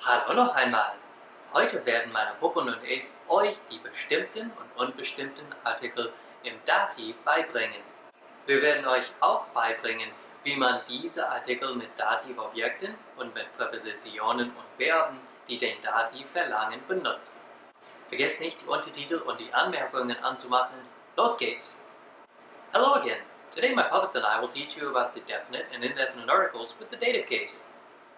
Hallo noch einmal! Heute werden meine Puppen und ich euch die bestimmten und unbestimmten Artikel im Dativ beibringen. Wir werden euch auch beibringen, wie man diese Artikel mit Dativobjekten und mit Präpositionen und Verben, die den Dativ verlangen, benutzt. Vergesst nicht, die Untertitel und die Anmerkungen anzumachen. Los geht's! Hello again! Today my puppets and I will teach you about the definite and indefinite articles with the dative case.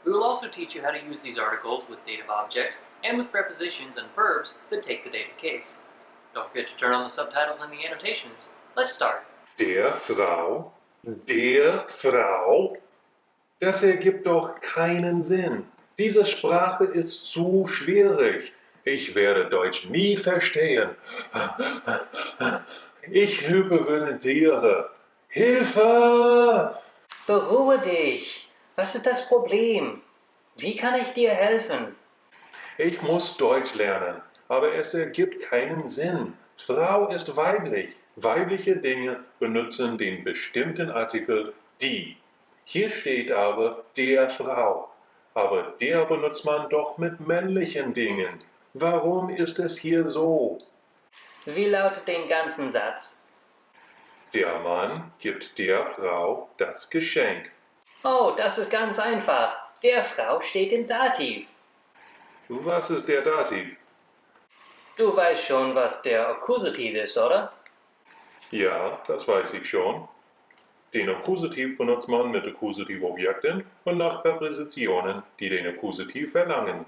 We will also teach you how to use these articles with dative objects and with prepositions and verbs that take the dative case. Don't forget to turn on the subtitles and the annotations. Let's start. Der Frau, das ergibt doch keinen Sinn. Diese Sprache ist zu schwierig. Ich werde Deutsch nie verstehen. Ich hyperventiliere. Hilfe! Beruhe dich! Was ist das Problem? Wie kann ich dir helfen? Ich muss Deutsch lernen, aber es ergibt keinen Sinn. Frau ist weiblich. Weibliche Dinge benutzen den bestimmten Artikel die. Hier steht aber der Frau. Aber der benutzt man doch mit männlichen Dingen. Warum ist es hier so? Wie lautet den ganzen Satz? Der Mann gibt der Frau das Geschenk. Oh, das ist ganz einfach. Der Frau steht im Dativ. Was ist der Dativ? Du weißt schon, was der Akkusativ ist, oder? Ja, das weiß ich schon. Den Akkusativ benutzt man mit Akkusativobjekten und nach Präpositionen, die den Akkusativ verlangen.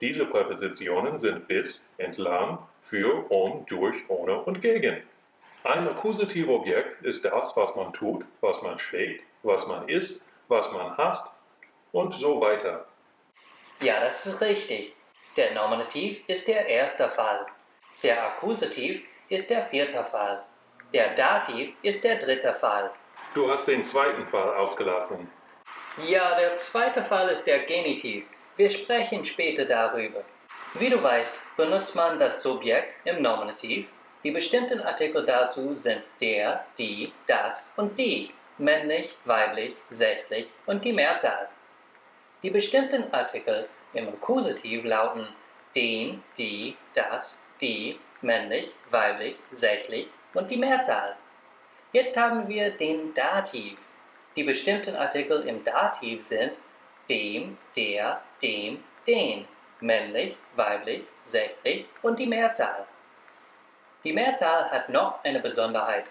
Diese Präpositionen sind bis, entlang, für, um, durch, ohne und gegen. Ein Akkusativobjekt ist das, was man tut, was man schlägt, was man isst, was man hasst und so weiter. Ja, das ist richtig. Der Nominativ ist der erste Fall. Der Akkusativ ist der vierte Fall. Der Dativ ist der dritte Fall. Du hast den zweiten Fall ausgelassen. Ja, der zweite Fall ist der Genitiv. Wir sprechen später darüber. Wie du weißt, benutzt man das Subjekt im Nominativ. Die bestimmten Artikel dazu sind der, die, das und die, männlich, weiblich, sächlich und die Mehrzahl. Die bestimmten Artikel im Akkusativ lauten den, die, das, die, männlich, weiblich, sächlich und die Mehrzahl. Jetzt haben wir den Dativ. Die bestimmten Artikel im Dativ sind dem, der, dem, den, männlich, weiblich, sächlich und die Mehrzahl. Die Mehrzahl hat noch eine Besonderheit.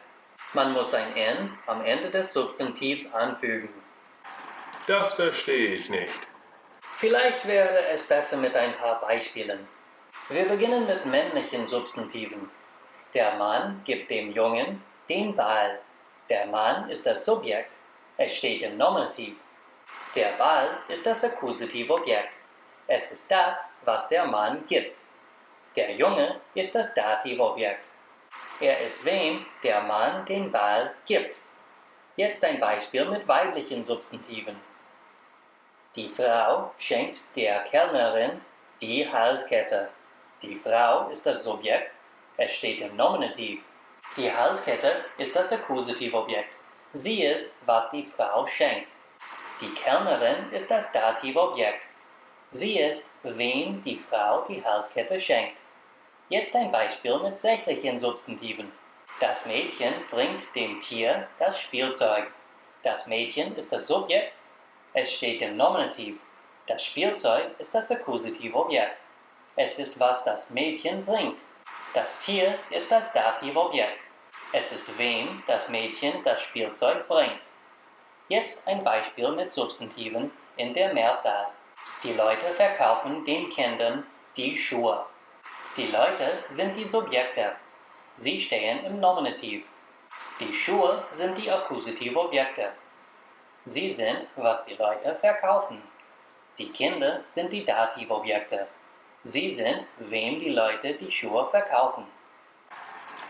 Man muss ein N am Ende des Substantivs anfügen. Das verstehe ich nicht. Vielleicht wäre es besser mit ein paar Beispielen. Wir beginnen mit männlichen Substantiven. Der Mann gibt dem Jungen den Ball. Der Mann ist das Subjekt. Es steht im Nominativ. Der Ball ist das Akkusativobjekt. Es ist das, was der Mann gibt. Der Junge ist das Dativobjekt. Er ist wem der Mann den Ball gibt. Jetzt ein Beispiel mit weiblichen Substantiven. Die Frau schenkt der Kellnerin die Halskette. Die Frau ist das Subjekt. Es steht im Nominativ. Die Halskette ist das Akkusativobjekt. Sie ist, was die Frau schenkt. Die Kellnerin ist das Dativobjekt. Sie ist, wem die Frau die Halskette schenkt. Jetzt ein Beispiel mit sächlichen Substantiven. Das Mädchen bringt dem Tier das Spielzeug. Das Mädchen ist das Subjekt. Es steht im Nominativ. Das Spielzeug ist das Akkusativobjekt. Es ist, was das Mädchen bringt. Das Tier ist das Dativobjekt. Es ist, wem das Mädchen das Spielzeug bringt. Jetzt ein Beispiel mit Substantiven in der Mehrzahl. Die Leute verkaufen den Kindern die Schuhe. Die Leute sind die Subjekte. Sie stehen im Nominativ. Die Schuhe sind die Akkusativobjekte. Sie sind, was die Leute verkaufen. Die Kinder sind die Dativobjekte. Sie sind, wem die Leute die Schuhe verkaufen.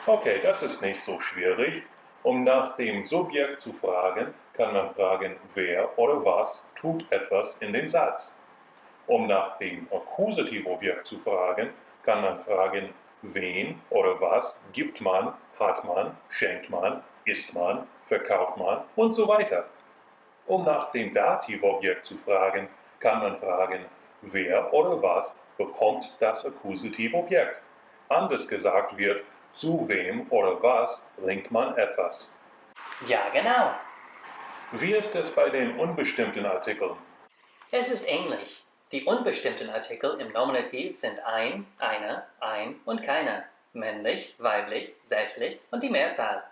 Okay, das ist nicht so schwierig. Um nach dem Subjekt zu fragen, kann man fragen, wer oder was tut etwas in dem Satz. Um nach dem Akkusativobjekt zu fragen, kann man fragen, wen oder was gibt man, hat man, schenkt man, isst man, verkauft man und so weiter. Um nach dem Dativobjekt zu fragen, kann man fragen, Wer oder was bekommt das Akkusativobjekt? Anders gesagt wird, zu wem oder was bringt man etwas? Ja, genau. Wie ist es bei den unbestimmten Artikeln? Es ist ähnlich. Die unbestimmten Artikel im Nominativ sind ein, einer, ein und keiner, männlich, weiblich, sächlich und die Mehrzahl.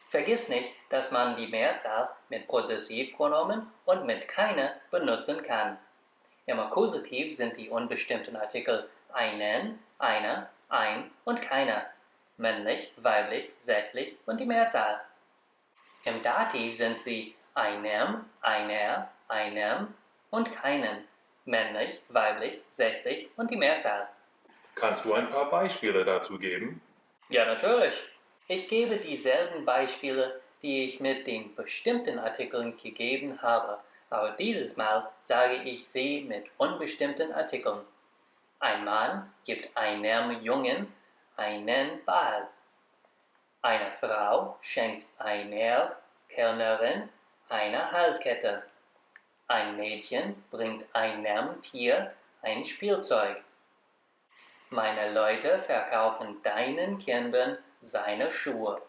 Vergiss nicht, dass man die Mehrzahl mit Possessivpronomen und mit keiner benutzen kann. Im Akkusativ sind die unbestimmten Artikel einen, einer, ein und keiner, männlich, weiblich, sächlich und die Mehrzahl. Im Dativ sind sie einem, einer, einem und keinen, männlich, weiblich, sächlich und die Mehrzahl. Kannst du ein paar Beispiele dazu geben? Ja, natürlich. Ich gebe dieselben Beispiele, die ich mit den bestimmten Artikeln gegeben habe, aber dieses Mal sage ich sie mit unbestimmten Artikeln. Ein Mann gibt einem Jungen einen Ball. Eine Frau schenkt einer Kellnerin eine Halskette. Ein Mädchen bringt einem Tier ein Spielzeug. Meine Leute verkaufen deinen Kindern seine Schuhe.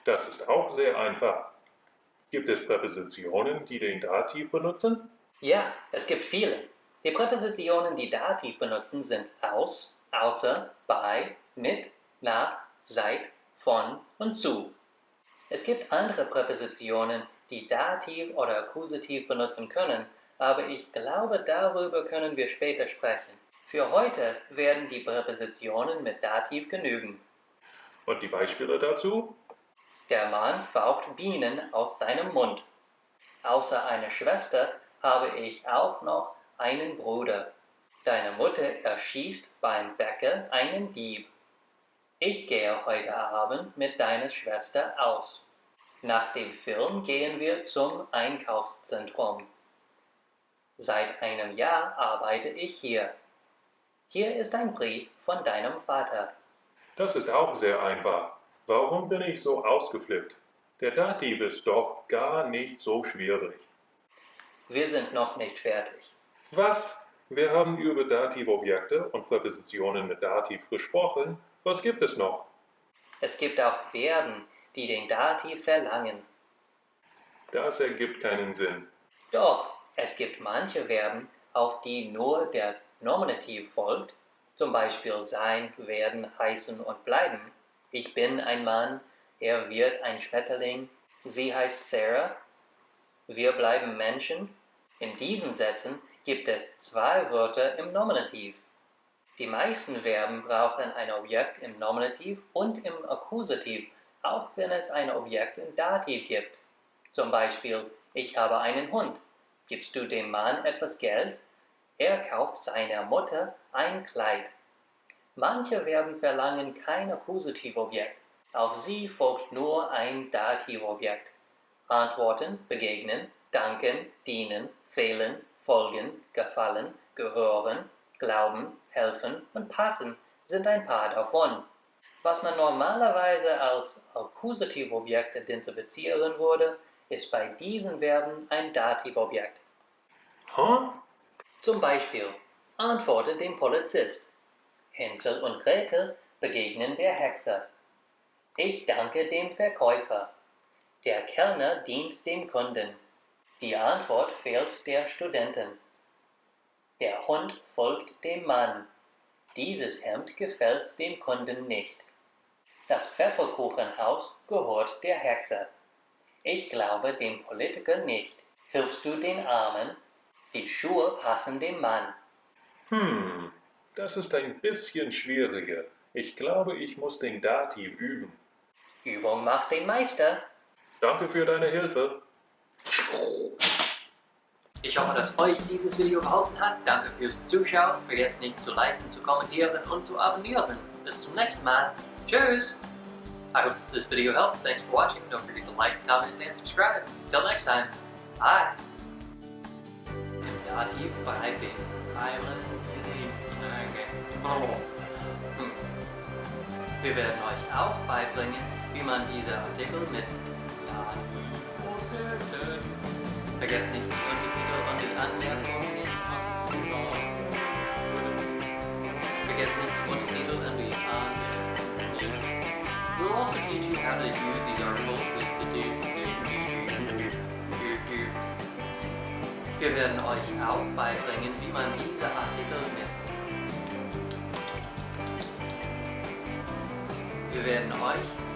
Das ist auch sehr einfach. Gibt es Präpositionen, die den Dativ benutzen? Ja, es gibt viele. Die Präpositionen, die Dativ benutzen, sind aus, außer, bei, mit, nach, seit, von und zu. Es gibt andere Präpositionen, die Dativ oder Akkusativ benutzen können, aber ich glaube, darüber können wir später sprechen. Für heute werden die Präpositionen mit Dativ genügen. Und die Beispiele dazu? Der Mann faucht Bienen aus seinem Mund. Außer einer Schwester habe ich auch noch einen Bruder. Deine Mutter erschießt beim Bäcker einen Dieb. Ich gehe heute Abend mit deiner Schwester aus. Nach dem Film gehen wir zum Einkaufszentrum. Seit einem Jahr arbeite ich hier. Hier ist ein Brief von deinem Vater. Das ist auch sehr einfach. Warum bin ich so ausgeflippt? Der Dativ ist doch gar nicht so schwierig. Wir sind noch nicht fertig. Was? Wir haben über Dativobjekte und Präpositionen mit Dativ gesprochen. Was gibt es noch? Es gibt auch Verben, die den Dativ verlangen. Das ergibt keinen Sinn. Doch, es gibt manche Verben, auf die nur der Nominativ folgt, zum Beispiel sein, werden, heißen und bleiben. Ich bin ein Mann, er wird ein Schmetterling, sie heißt Sarah, wir bleiben Menschen. In diesen Sätzen gibt es zwei Wörter im Nominativ. Die meisten Verben brauchen ein Objekt im Nominativ und im Akkusativ, auch wenn es ein Objekt im Dativ gibt. Zum Beispiel, ich habe einen Hund. Gibst du dem Mann etwas Geld? Er kauft seiner Mutter ein Kleid. Manche Verben verlangen kein Akkusativobjekt. Auf sie folgt nur ein Dativobjekt. Antworten, begegnen, danken, dienen, fehlen, folgen, gefallen, gehören, glauben, helfen und passen sind ein paar davon. Was man normalerweise als Akkusativobjekt identifizieren würde, ist bei diesen Verben ein Dativobjekt. Huh? Zum Beispiel, antworte dem Polizist. Hänsel und Gretel begegnen der Hexe. Ich danke dem Verkäufer. Der Kellner dient dem Kunden. Die Antwort fehlt der Studentin. Der Hund folgt dem Mann. Dieses Hemd gefällt dem Kunden nicht. Das Pfefferkuchenhaus gehört der Hexe. Ich glaube dem Politiker nicht. Hilfst du den Armen? Die Schuhe passen dem Mann. Das ist ein bisschen schwieriger. Ich glaube, ich muss den Dativ üben. Übung macht den Meister. Danke für deine Hilfe. Ich hoffe, dass euch dieses Video geholfen hat. Danke fürs Zuschauen. Vergesst nicht zu liken, zu kommentieren und zu abonnieren. Bis zum nächsten Mal. Tschüss! I hope this video helped. Thanks for watching. Don't forget to like, comment, and subscribe. Till next time. Bye! Im Dativ bei bin. Wir werden euch auch beibringen, wie man diese Artikel mit Dativ vergesst nicht die Untertitel und die Anmerkungen Genau. Vergiss nicht, Untertitel and the we'll also teach you how to use these articles Wir werden euch auch beibringen, wie man diese Artikel mit. Wir werden euch